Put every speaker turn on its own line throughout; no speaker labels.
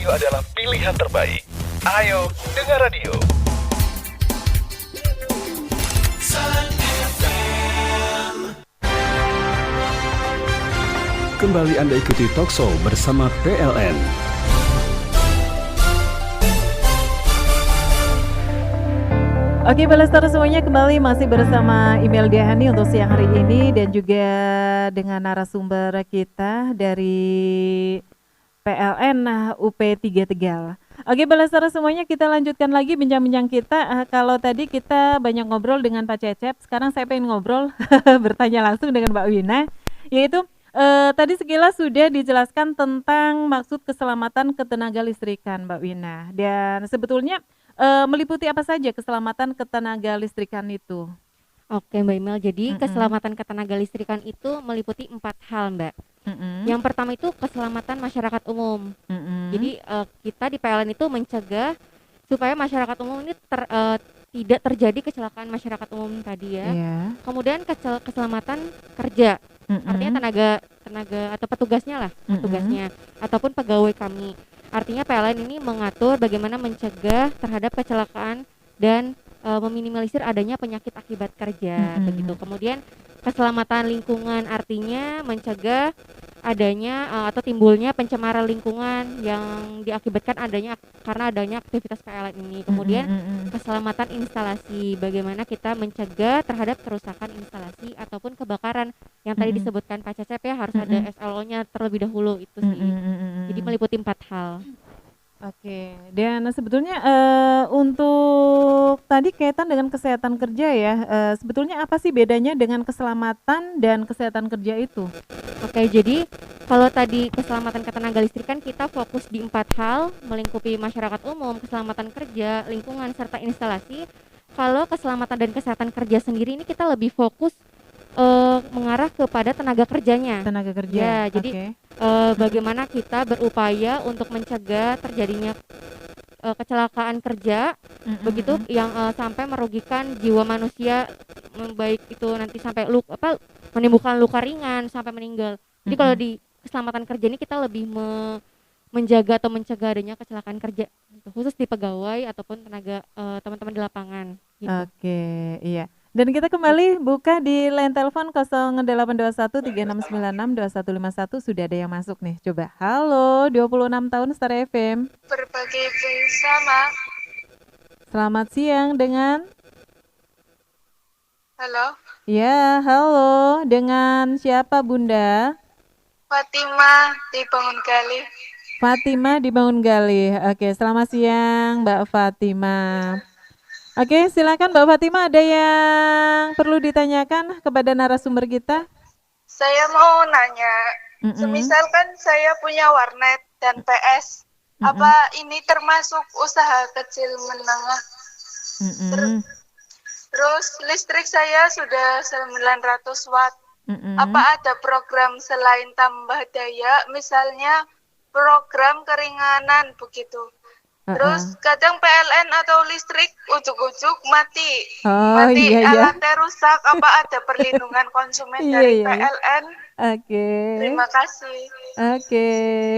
Radio adalah pilihan terbaik. Ayo, dengar radio.
Kembali Anda ikuti Talkshow bersama PLN.
Oke, Balestar semuanya kembali masih bersama Imelda Hani untuk siang hari ini dan juga dengan narasumber kita dari PLN UP 3 Tegal. Oke, Balestar semuanya kita lanjutkan lagi bincang-bincang kita. Kalau tadi kita banyak ngobrol dengan Pak Cecep, sekarang saya pengen ngobrol bertanya langsung dengan Mbak Wina, yaitu tadi sekilas sudah dijelaskan tentang maksud keselamatan ketenaga listrikan Mbak Wina, dan sebetulnya meliputi apa saja keselamatan ketenaga listrikan itu?
Oke Mbak Imel, jadi keselamatan ketenaga listrikan itu meliputi 4 hal Mbak. Yang pertama itu keselamatan masyarakat umum. Jadi kita di PLN itu mencegah supaya masyarakat umum ini tidak terjadi kecelakaan masyarakat umum tadi ya. Kemudian keselamatan kerja, artinya tenaga atau petugasnya lah, petugasnya ataupun pegawai kami. Artinya PLN ini mengatur bagaimana mencegah terhadap kecelakaan dan meminimalisir adanya penyakit akibat kerja begitu. Kemudian keselamatan lingkungan, artinya mencegah adanya atau timbulnya pencemaran lingkungan yang diakibatkan karena adanya aktivitas PLN ini. Kemudian keselamatan instalasi, bagaimana kita mencegah terhadap kerusakan instalasi ataupun kebakaran yang tadi disebutkan Pak Cecep ya, harus ada SLO-nya terlebih dahulu itu sih. Jadi meliputi 4 hal.
Oke, dan sebetulnya untuk tadi kaitan dengan kesehatan kerja ya, sebetulnya apa sih bedanya dengan keselamatan dan kesehatan kerja itu?
Oke, jadi kalau tadi keselamatan ketenaga listrikan kita fokus di 4 hal, melingkupi masyarakat umum, keselamatan kerja, lingkungan, serta instalasi. Kalau keselamatan dan kesehatan kerja sendiri ini kita lebih fokus mengarah kepada tenaga kerjanya.
Tenaga kerja.
Ya, jadi bagaimana kita berupaya untuk mencegah terjadinya kecelakaan kerja, begitu yang sampai merugikan jiwa manusia, baik itu nanti sampai menimbulkan luka ringan sampai meninggal. Jadi kalau di keselamatan kerja ini kita lebih menjaga atau mencegah adanya kecelakaan kerja, gitu, khusus di pegawai ataupun tenaga teman-teman di lapangan. Gitu.
Oke, iya. Dan kita kembali buka di line telepon 0821 3696 2151, sudah ada yang masuk nih. Coba. Halo, 26 tahun Star FM.
Berbagi bersama.
Selamat siang dengan?
Halo.
Ya, halo. Dengan siapa Bunda?
Fatima di Bangungali.
Fatima di Bangungali. Oke, selamat siang Mbak Fatima. Oke, silakan Mbak Fatima, ada yang perlu ditanyakan kepada narasumber kita?
Saya mau nanya, semisalkan saya punya warnet dan PS, apa ini termasuk usaha kecil menengah? Terus listrik saya sudah 900 watt. Apa ada program selain tambah daya, misalnya program keringanan begitu? Terus kadang PLN atau listrik ujuk-ujuk mati, alatnya rusak, apa ada perlindungan konsumen dari PLN?
Oke.
Terima kasih.
Oke,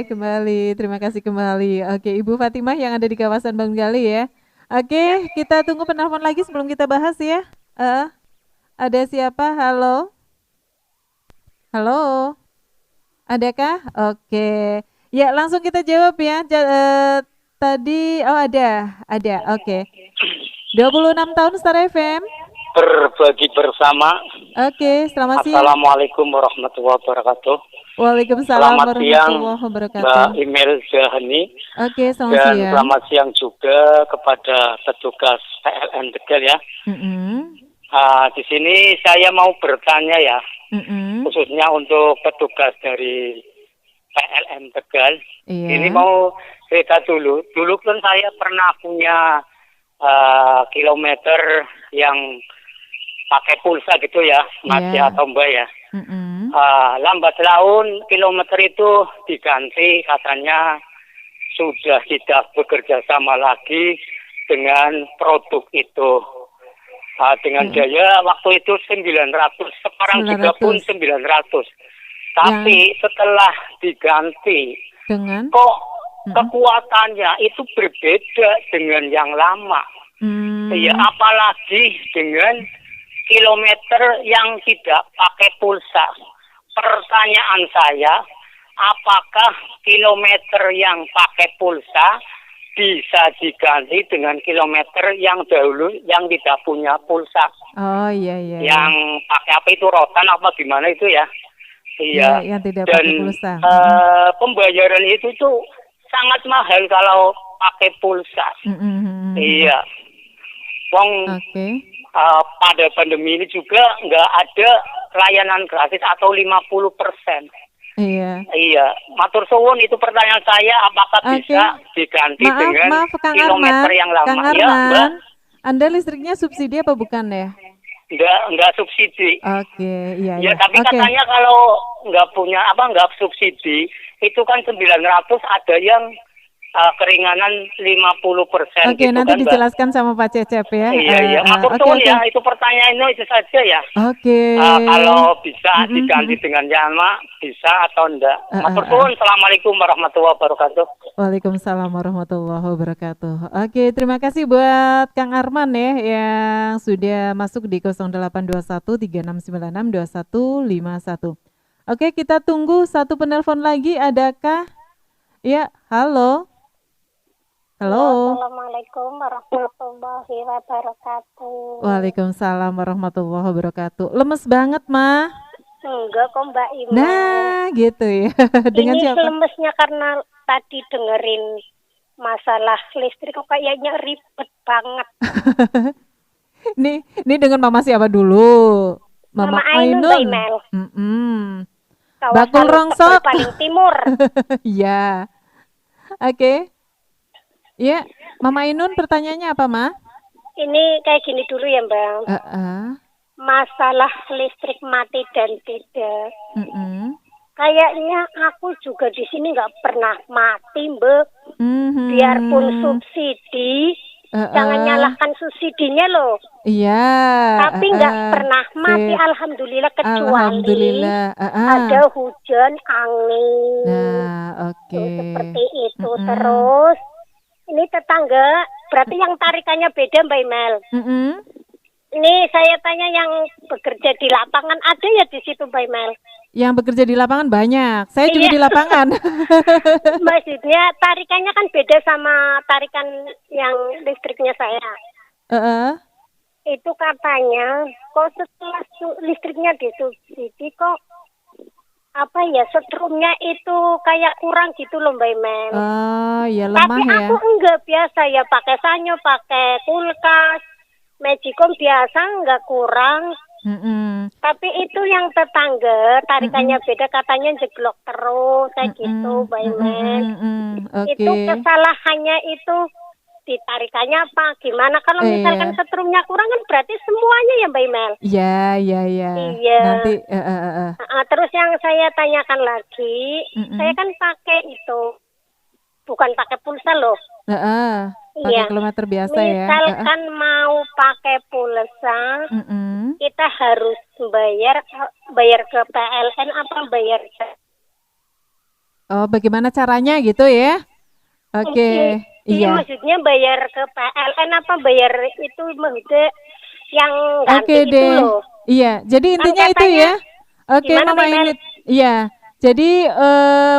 kembali, terima kasih kembali. Oke, Ibu Fatimah yang ada di kawasan Bangungali ya. Oke, kita tunggu penelpon lagi sebelum kita bahas ya. Ada siapa? Halo? Halo? Adakah? Oke. Ya, langsung kita jawab ya. Tadi, ada, oke. 26 tahun Star FM.
Berbagi bersama.
Oke, selamat siang.
Assalamualaikum warahmatullahi wabarakatuh.
Waalaikumsalam warahmatullahi wabarakatuh.
Mbak Imelda Hani.
Oke, selamat siang.
Dan selamat siang juga kepada petugas PLN Tegal ya. Di sini saya mau bertanya ya, khususnya untuk petugas dari PLN Tegal. Ini mau cerita dulu. Dulu kan saya pernah punya kilometer yang pakai pulsa gitu ya, mati atau mbak ya. Lambat laun kilometer itu diganti, katanya sudah tidak bekerja sama lagi dengan produk itu. Dengan daya waktu itu 900, sekarang juga pun 900. Tapi setelah diganti,
dengan
kok kekuatannya itu berbeda dengan yang lama. Ya, apalagi dengan kilometer yang tidak pakai pulsa. Pertanyaan saya, apakah kilometer yang pakai pulsa bisa diganti dengan kilometer yang dahulu yang tidak punya pulsa?
Oh iya iya.
Yang pakai apa itu, rotan apa gimana itu ya? Iya.
Yang tidak
Dan
pakai pulsa.
pembayaran itu tuh sangat mahal kalau pakai pulsa. Iya. Wong pada pandemi ini juga nggak ada layanan gratis atau 50%.
Iya.
Iya, matur suwun, itu pertanyaan saya, apakah bisa diganti dengan
Kang
kilometer
Arman,
yang lama?
Kang
Ya,
Arman,
Mbak.
Anda listriknya subsidi apa bukan ya?
Enggak subsidi.
Oke, iya.
Ya, tapi katanya kalau nggak subsidi, itu kan 900, ada yang keringanan 50%.
Oke,
gitu
nanti
kan,
dijelaskan sama Pak Cecep ya.
Iya. Matur suwun ya, itu pertanyaannya itu saja ya.
Oke.
Kalau bisa diganti dengan Yama, bisa atau enggak. Matur suwun. Assalamualaikum warahmatullahi wabarakatuh.
Waalaikumsalam warahmatullahi wabarakatuh. Oke, terima kasih buat Kang Arman ya yang sudah masuk di 0821 3696 2151. Oke, kita tunggu satu penelpon lagi. Adakah? Ya, halo. Halo.
Assalamualaikum warahmatullahi wabarakatuh.
Waalaikumsalam warahmatullahi wabarakatuh. Lemes banget, Ma.
Enggak kok Mbak Ima.
Nah, gitu ya. Dengan
ini
siapa?
lemesnya karena tadi dengerin masalah listrik kok kayaknya ribet banget.
Ini dengan Mama siapa dulu?
Mama Ainun, Mbak Imel.
Bakul Rongsok
paling timur.
Iya. Oke. Ya, Mama Ainun pertanyaannya apa, Ma?
Ini kayak gini dulu ya, Mbak. Masalah listrik mati dan tidak. Kayaknya aku juga di sini nggak pernah mati, Mbak. Biarpun subsidi, jangan nyalahkan subsidinya loh.
Iya.
Tapi nggak pernah mati, alhamdulillah, kecuali ada hujan angin.
Nah, oke.
Seperti itu. Terus ini tetangga, berarti yang tarikannya beda, Mbak Imel. Ini saya tanya yang bekerja di lapangan, ada ya di situ, Mbak Imel?
Yang bekerja di lapangan banyak. Saya juga di lapangan.
Maksudnya tarikannya kan beda sama tarikan yang listriknya saya. Itu katanya kok setelah listriknya disubsidi kok apa ya, setrumnya itu kayak kurang gitu loh, Mbak Imel.
Oh, ya lemah.
Tapi aku enggak, biasa ya, pakai sanyo, pakai kulkas, Magicom biasa, enggak kurang. Tapi itu yang tetangga tarikannya beda, katanya jeglok terus kayak gitu, Mbak Imel. Itu kesalahannya itu ditarikannya apa gimana? Kalau misalkan setrumnya kurang kan berarti semuanya ya, Mbak Imel. Iya.
Nanti
terus yang saya tanyakan lagi, saya kan pakai itu bukan pakai pulsa loh.
Pakai kilometer biasa ya.
Misalkan mau pakai pulsa, kita harus bayar ke PLN apa bayar?
Oh, bagaimana caranya gitu ya? Oke.
Iya, maksudnya bayar ke PLN apa bayar itu maksudnya yang ganti itu loh.
Iya, jadi intinya kan itu ya. Oke, Mama Ainun. Iya. Jadi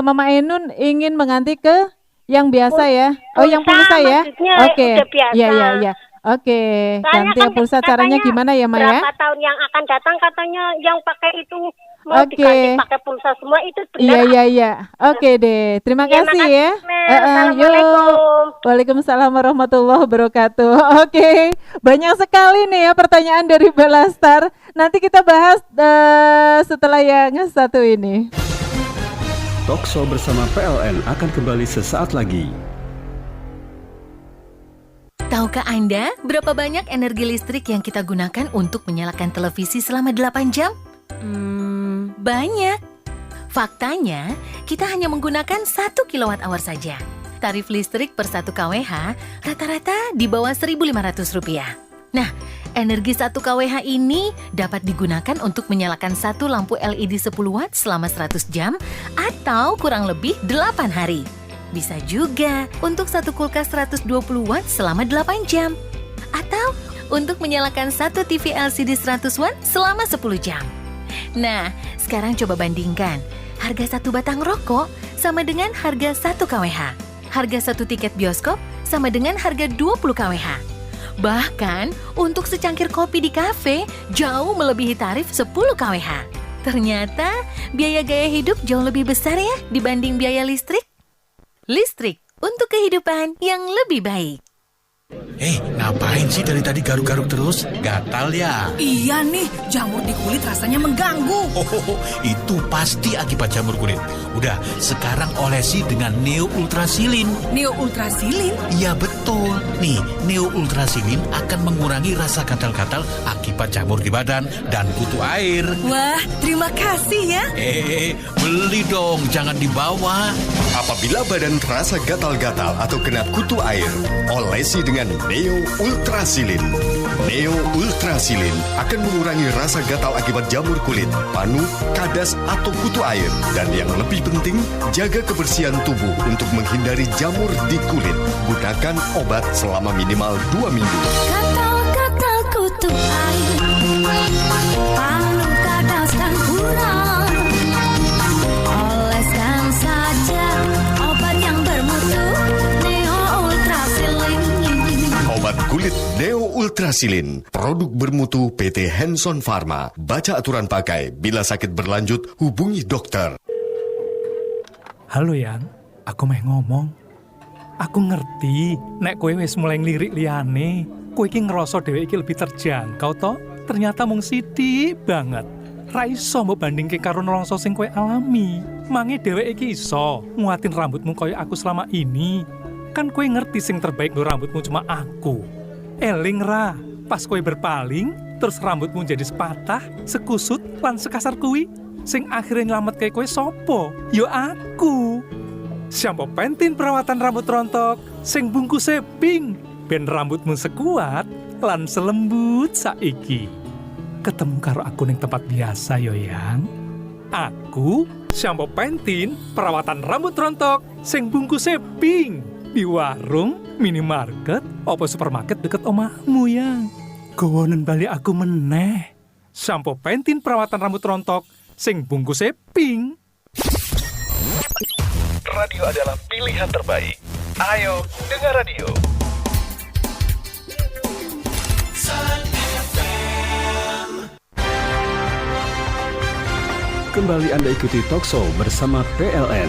Mama Ainun ingin mengganti ke yang biasa ya. Oh, yang pulsa ya. Oke. Iya. Oke. Ganti yang pulsa, caranya gimana ya, Maya?
Berapa tahun yang akan datang katanya yang pakai itu mau diganti pakai pulsa semua, itu benar.
Iya. Oke deh. Terima kasih ya.
Assalamualaikum.
Waalaikumsalam warahmatullahi wabarakatuh. Oke. Banyak sekali nih ya pertanyaan dari Belastar. Nanti kita bahas setelah yang satu ini.
Talkshow bersama PLN akan kembali sesaat lagi.
Tahukah Anda berapa banyak energi listrik yang kita gunakan untuk menyalakan televisi selama 8 jam? Banyak. Faktanya, kita hanya menggunakan 1 kWh saja. Tarif listrik per 1 kWh rata-rata di bawah Rp1.500. Nah, energi 1 kWh ini dapat digunakan untuk menyalakan satu lampu LED 10 watt selama 100 jam atau kurang lebih 8 hari. Bisa juga untuk satu kulkas 120 watt selama 8 jam. Atau untuk menyalakan satu TV LCD 100 watt selama 10 jam. Nah, sekarang coba bandingkan. Harga satu batang rokok sama dengan harga 1 kWh. Harga satu tiket bioskop sama dengan harga 20 kWh. Bahkan, untuk secangkir kopi di kafe jauh melebihi tarif 10 kWh. Ternyata, biaya gaya hidup jauh lebih besar ya dibanding biaya listrik. Listrik untuk kehidupan yang lebih baik.
Ngapain sih dari tadi garuk-garuk terus? Gatal ya?
Iya nih, jamur di kulit rasanya mengganggu.
Itu pasti akibat jamur kulit. Udah, sekarang olesi dengan Neo Ultrasilin.
Neo Ultrasilin?
Iya betul. Nih, Neo Ultrasilin akan mengurangi rasa gatal-gatal akibat jamur di badan dan kutu air.
Wah, terima kasih ya.
Beli dong, jangan dibawa.
Apabila badan terasa gatal-gatal atau kena kutu air, olesi dengan Neo Ultrasilin. Neo Ultrasilin akan mengurangi rasa gatal akibat jamur kulit, panu, kadas, atau kutu air. Dan yang lebih penting, jaga kebersihan tubuh untuk menghindari jamur di kulit. Gunakan obat selama minimal 2 minggu.
Gatal-gatal kutu air, panu, kadas, dan kurang. Oleskan saja obat yang bermutu Neo Ultrasilin.
Obat kulit Neo Ultrasilin, produk bermutu PT Hanson Pharma. Baca aturan pakai. Bila sakit berlanjut, hubungi dokter.
Halo Yang, aku meh ngomong. Aku ngerti, nek kowe wis mulai ngelirik liyane, kowe iki ngerasa dhewe iki lebih terjangkau toh? Ternyata mung sithik banget. Ra iso mbok bandingke karo nelongso sing kowe alami. Mangi dhewe iki iso nguatin rambutmu koyo aku selama ini. Kan kowe ngerti sing terbaik nggo rambutmu cuma aku. Eling ra, pas kowe berpaling, terus rambutmu jadi sepatah, sekusut, lan sekasar kuwi. Sing akhirnya nyelametke kowe sopo? Yo aku. Shampoo Pantene perawatan rambut rontok, sing bungkusé pink, ben rambutmu sekuat lan selembut saiki. Ketemu karo aku ning tempat biasa yo Yang. Aku shampoo Pantene perawatan rambut rontok, sing bungkusé pink. Di warung, minimarket, apa supermarket deket omahmu Yang. Gowonen bali aku meneh. Shampoo Pantene perawatan rambut rontok, sing bungkusé pink.
Radio adalah pilihan terbaik. Ayo, dengar radio.
Kembali Anda ikuti Talkshow bersama PLN.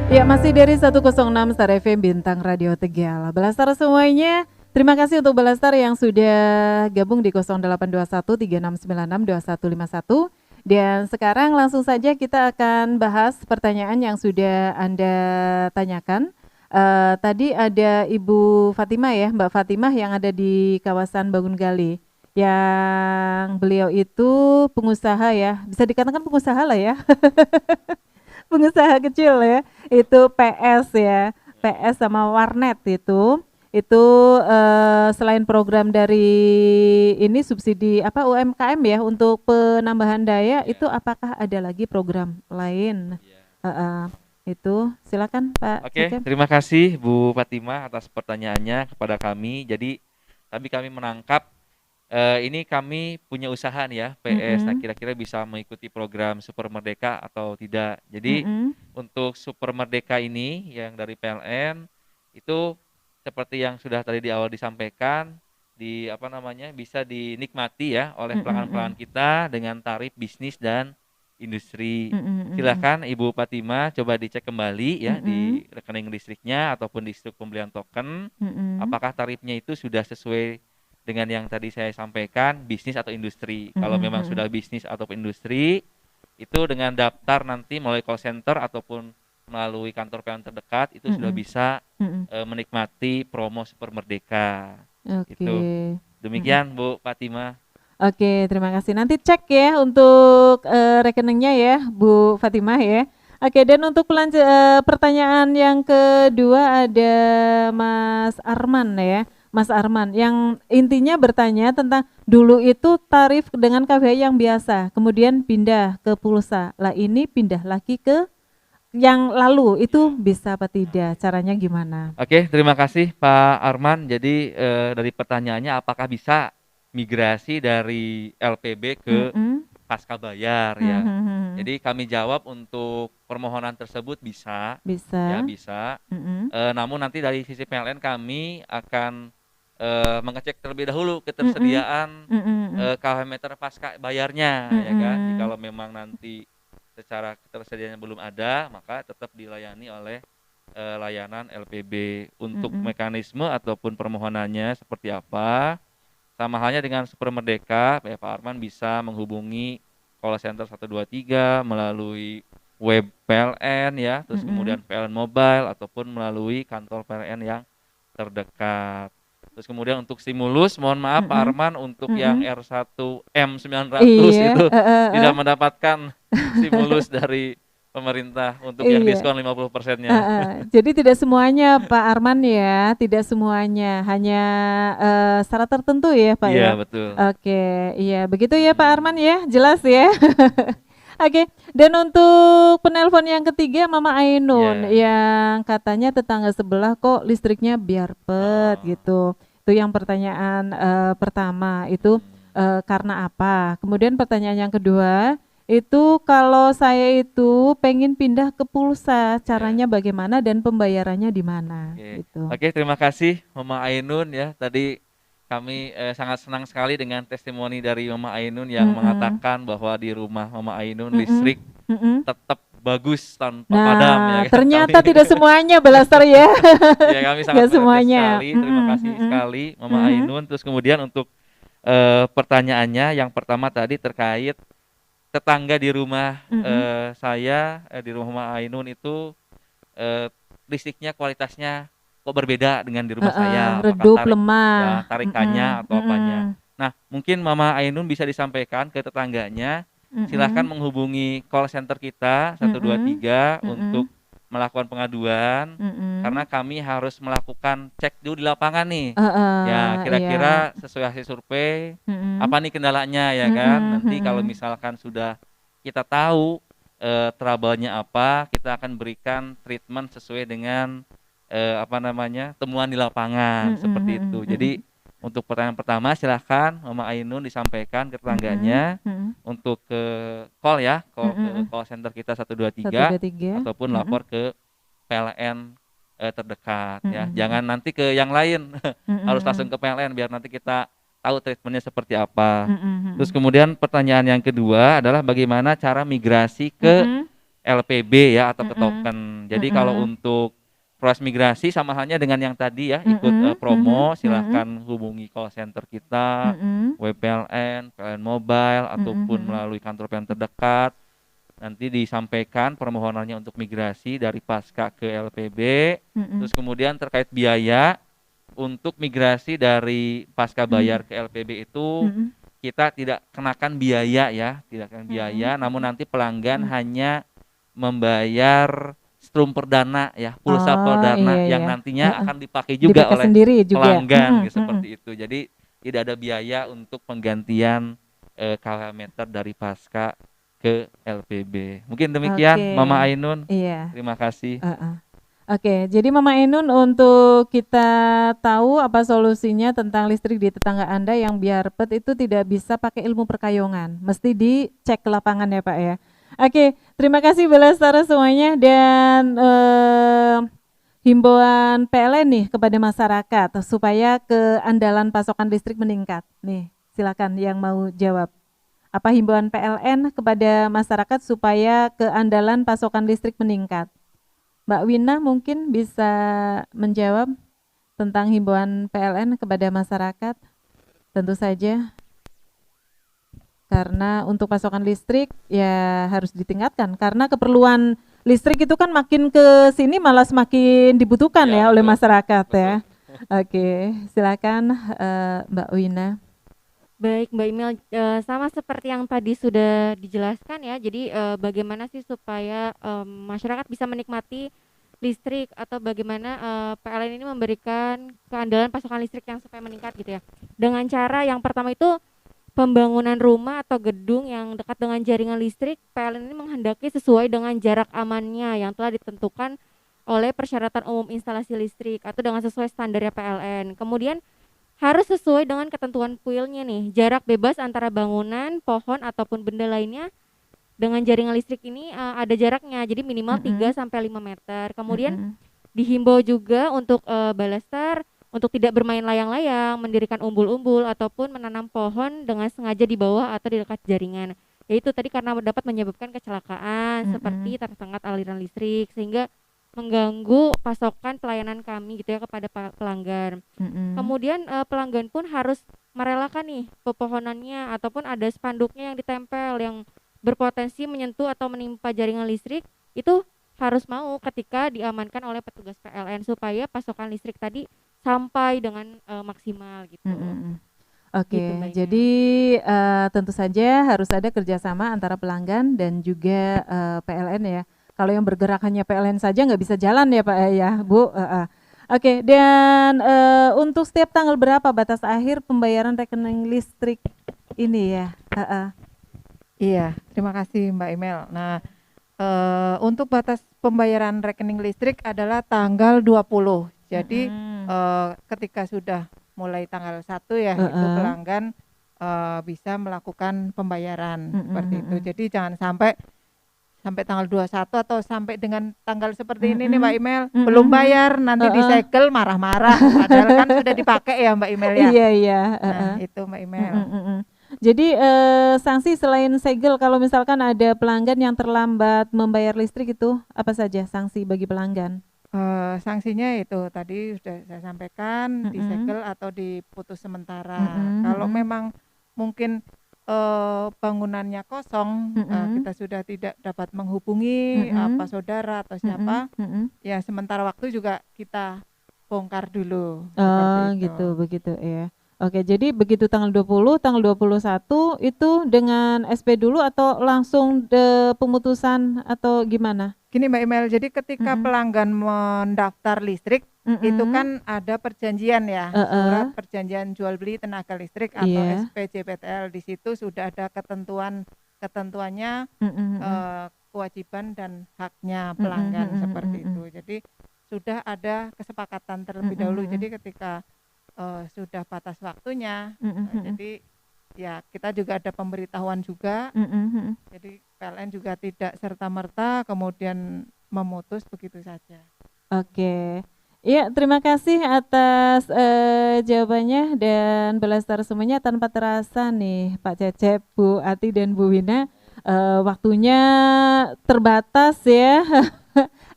Ya, masih dari 106 Star FM Bintang Radio Tegal. Belastar semuanya, terima kasih untuk Belastar yang sudah gabung di 0821 3696 2151. Dan sekarang langsung saja kita akan bahas pertanyaan yang sudah Anda tanyakan. Tadi ada Ibu Fatimah ya, Mbak Fatimah yang ada di kawasan Bangungali. Yang beliau itu pengusaha ya, bisa dikatakan pengusaha lah ya. Pengusaha kecil ya, itu PS ya, PS sama warnet itu selain program dari ini subsidi apa UMKM ya untuk penambahan daya itu apakah ada lagi program lain? Itu silakan Pak.
Oke, terima kasih Bu Fatimah atas pertanyaannya kepada kami. Jadi kami menangkap ini kami punya usaha nih ya PS. Nah kira-kira bisa mengikuti program Super Merdeka atau tidak. Jadi untuk Super Merdeka ini yang dari PLN itu seperti yang sudah tadi di awal disampaikan, bisa dinikmati ya oleh pelanggan-pelanggan kita dengan tarif bisnis dan industri. Silakan Ibu Fatimah coba dicek kembali ya di rekening listriknya ataupun di struk pembelian token, apakah tarifnya itu sudah sesuai dengan yang tadi saya sampaikan, bisnis atau industri. Kalau memang sudah bisnis ataupun industri, itu dengan daftar nanti melalui call center ataupun melalui kantor PLN terdekat itu sudah bisa menikmati promo Super Merdeka. Gitu. Demikian Bu Fatimah.
Oke, terima kasih. Nanti cek ya untuk rekeningnya ya Bu Fatimah ya. Oke, dan untuk pertanyaan yang kedua ada Mas Arman ya. Mas Arman, yang intinya bertanya tentang dulu itu tarif dengan KWH yang biasa, kemudian pindah ke pulsa. Lah ini pindah lagi ke yang lalu, itu bisa apa tidak? Caranya gimana?
Oke, terima kasih Pak Arman. Jadi dari pertanyaannya apakah bisa migrasi dari LPB ke pasca bayar ya. Jadi kami jawab untuk permohonan tersebut bisa. Ya bisa. Namun nanti dari sisi PLN kami akan mengecek terlebih dahulu ketersediaan KW meter pasca bayarnya ya kan. Kalau memang nanti secara ketersediaannya belum ada, maka tetap dilayani oleh layanan LPB. Untuk mekanisme ataupun permohonannya seperti apa, sama halnya dengan Super Merdeka, Pak Arman bisa menghubungi call center 123 melalui web PLN ya, terus kemudian PLN Mobile ataupun melalui kantor PLN yang terdekat. Terus kemudian untuk stimulus, mohon maaf Pak Arman, untuk yang R1M900 itu tidak mendapatkan stimulus dari pemerintah untuk yang diskon 50%-nya.
Jadi tidak semuanya Pak Arman ya, tidak semuanya, hanya syarat tertentu ya Pak ya?
Iya betul.
Oke, iya begitu ya Pak Arman ya, jelas ya. Oke, dan untuk penelpon yang ketiga Mama Ainun yang katanya tetangga sebelah kok listriknya biarpet gitu. Itu yang pertanyaan pertama itu karena apa? Kemudian pertanyaan yang kedua itu kalau saya itu pengen pindah ke pulsa, caranya bagaimana dan pembayarannya di mana? Gitu.
Oke, terima kasih Mama Ainun ya. Tadi kami sangat senang sekali dengan testimoni dari Mama Ainun yang mengatakan bahwa di rumah Mama Ainun listrik tetap bagus tanpa padam ya.
Ternyata tidak semuanya Belastar ya.
Ya kami sangat
semuanya.
Sekali. Terima kasih sekali Mama Ainun. Terus kemudian untuk pertanyaannya yang pertama tadi terkait tetangga di rumah saya di rumah Mama Ainun itu listriknya kualitasnya kok berbeda dengan di rumah saya,
redup, lemah,
ya, tarikannya atau apanya. Nah, mungkin Mama Ainun bisa disampaikan ke tetangganya, silahkan menghubungi call center kita 123 untuk melakukan pengaduan, karena kami harus melakukan cek dulu di lapangan nih, ya kira-kira sesuai hasil survei apa nih kendalanya ya kan. Nanti kalau misalkan sudah kita tahu trouble-nya apa, kita akan berikan treatment sesuai dengan temuan di lapangan seperti itu. Jadi untuk pertanyaan pertama silahkan Mama Ainun disampaikan ke tetangganya untuk ke call ya, ke call center kita 123 ataupun lapor ke PLN terdekat ya. Jangan nanti ke yang lain, harus langsung ke PLN biar nanti kita tahu treatmentnya seperti apa. Terus kemudian pertanyaan yang kedua adalah bagaimana cara migrasi ke LPB ya atau ke token. Jadi kalau untuk proses migrasi sama halnya dengan yang tadi ya, ikut promo, silahkan hubungi call center kita, web PLN, PLN Mobile, ataupun melalui kantor PLN terdekat. Nanti disampaikan permohonannya untuk migrasi dari pasca ke LPB. Terus kemudian terkait biaya untuk migrasi dari pasca bayar ke LPB itu kita tidak kenakan biaya ya, tidak kenakan biaya, namun nanti pelanggan hanya membayar strum perdana ya, pulsa perdana yang nantinya akan dipakai juga oleh pelanggan seperti itu. Jadi tidak ada biaya untuk penggantian KW meter dari pasca ke LPB. Mungkin demikian Mama Ainun. Terima kasih.
Oke, jadi Mama Ainun, untuk kita tahu apa solusinya tentang listrik di tetangga Anda yang biarpet itu tidak bisa pakai ilmu perkayongan, mesti dicek ke lapangan ya Pak ya. Oke, terima kasih Belastar semuanya, dan himbauan PLN nih kepada masyarakat supaya keandalan pasokan listrik meningkat. Nih, silakan yang mau jawab. Apa himbauan PLN kepada masyarakat supaya keandalan pasokan listrik meningkat? Mbak Wina mungkin bisa menjawab tentang himbauan PLN kepada masyarakat. Tentu saja, karena untuk pasokan listrik ya harus ditingkatkan, karena keperluan listrik itu kan makin ke sini malah semakin dibutuhkan ya oleh masyarakat ya. Oke, silakan Mbak Wina.
Baik Mbak Imel, sama seperti yang tadi sudah dijelaskan ya, jadi bagaimana sih supaya masyarakat bisa menikmati listrik atau bagaimana PLN ini memberikan keandalan pasokan listrik yang supaya meningkat gitu ya. Dengan cara yang pertama itu pembangunan rumah atau gedung yang dekat dengan jaringan listrik, PLN ini menghendaki sesuai dengan jarak amannya yang telah ditentukan oleh persyaratan umum instalasi listrik atau dengan sesuai standarnya PLN. Kemudian harus sesuai dengan ketentuan puilnya nih, jarak bebas antara bangunan, pohon ataupun benda lainnya dengan jaringan listrik ini ada jaraknya, jadi minimal 3 sampai 5 meter. Kemudian dihimbau juga untuk balaster untuk tidak bermain layang-layang, mendirikan umbul-umbul ataupun menanam pohon dengan sengaja di bawah atau di dekat jaringan. Yaitu tadi karena dapat menyebabkan kecelakaan seperti tersengat aliran listrik sehingga mengganggu pasokan pelayanan kami gitu ya kepada pelanggan. Kemudian pelanggan pun harus merelakan nih pepohonannya ataupun ada spanduknya yang ditempel yang berpotensi menyentuh atau menimpa jaringan listrik, itu harus mau ketika diamankan oleh petugas PLN supaya pasokan listrik tadi sampai dengan maksimal gitu.
Oke,
Gitu,
jadi tentu saja harus ada kerjasama antara pelanggan dan juga PLN ya. Kalau yang bergerak hanya PLN saja nggak bisa jalan ya Pak ya Bu. Oke, dan untuk setiap tanggal berapa batas akhir pembayaran rekening listrik ini ya?
Iya, terima kasih Mbak Emel. Nah, untuk batas pembayaran rekening listrik adalah tanggal 20. Jadi ketika sudah mulai tanggal 1 ya, itu pelanggan bisa melakukan pembayaran seperti itu. Jadi jangan sampai tanggal 21 atau sampai dengan tanggal seperti ini nih Mbak Emel belum bayar, nanti disegel marah-marah padahal kan sudah dipakai ya Mbak Emel ya.
Iya.
Nah, itu Mbak Emel.
Jadi sanksi selain segel kalau misalkan ada pelanggan yang terlambat membayar listrik itu apa saja sanksi bagi pelanggan?
Sanksinya itu tadi sudah saya sampaikan, disegel atau diputus sementara. Kalau memang mungkin bangunannya kosong, kita sudah tidak dapat menghubungi apa saudara atau siapa, ya sementara waktu juga kita bongkar dulu.
Gitu, begitu ya. Oke, jadi begitu tanggal 20, tanggal 21 itu dengan SP dulu atau langsung pemutusan atau gimana?
Gini Mbak Emel, jadi ketika pelanggan mendaftar listrik, itu kan ada perjanjian ya, surat perjanjian jual beli tenaga listrik atau SPJPTL. Di situ sudah ada ketentuannya, kewajiban dan haknya pelanggan seperti itu. Jadi sudah ada kesepakatan terlebih dahulu. Jadi ketika sudah batas waktunya, jadi ya kita juga ada pemberitahuan juga. Jadi PLN juga tidak serta-merta kemudian memutus begitu saja.
Oke. Ya, terima kasih atas jawabannya dan belastar semuanya. Tanpa terasa nih Pak Cecep, Bu Ati dan Bu Wina, waktunya terbatas ya.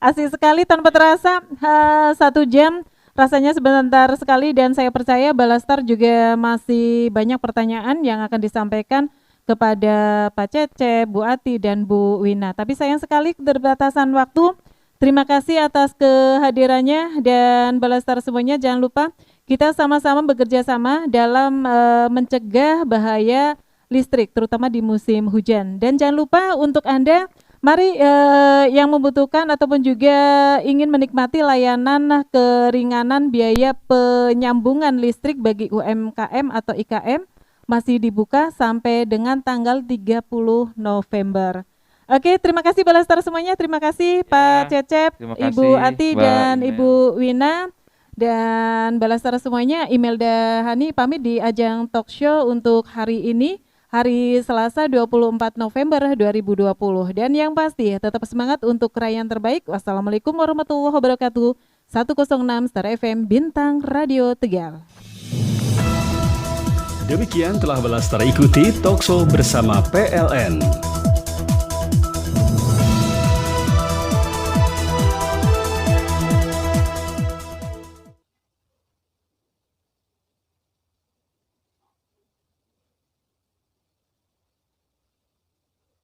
Asik sekali tanpa terasa 1 jam. Rasanya sebentar sekali dan saya percaya Balastar juga masih banyak pertanyaan yang akan disampaikan kepada Pak Cecep, Bu Ati dan Bu Wina. Tapi sayang sekali keterbatasan waktu. Terima kasih atas kehadirannya dan Balastar semuanya, jangan lupa kita sama-sama bekerja sama dalam mencegah bahaya listrik terutama di musim hujan. Dan jangan lupa untuk Anda mari yang membutuhkan ataupun juga ingin menikmati layanan keringanan biaya penyambungan listrik bagi UMKM atau IKM masih dibuka sampai dengan tanggal 30 November. Oke, terima kasih Balastar semuanya, terima kasih Pak Cecep, Ibu Ati dan Ibu Wina. Dan Balastar semuanya, Imelda Hani pamit di ajang talk show untuk hari ini. Hari Selasa 24 November 2020. Dan yang pasti tetap semangat untuk kerajaan terbaik. Wassalamualaikum warahmatullahi wabarakatuh. 106 Star FM Bintang Radio Tegal.
Demikian telah Balastar ikuti talkshow bersama PLN.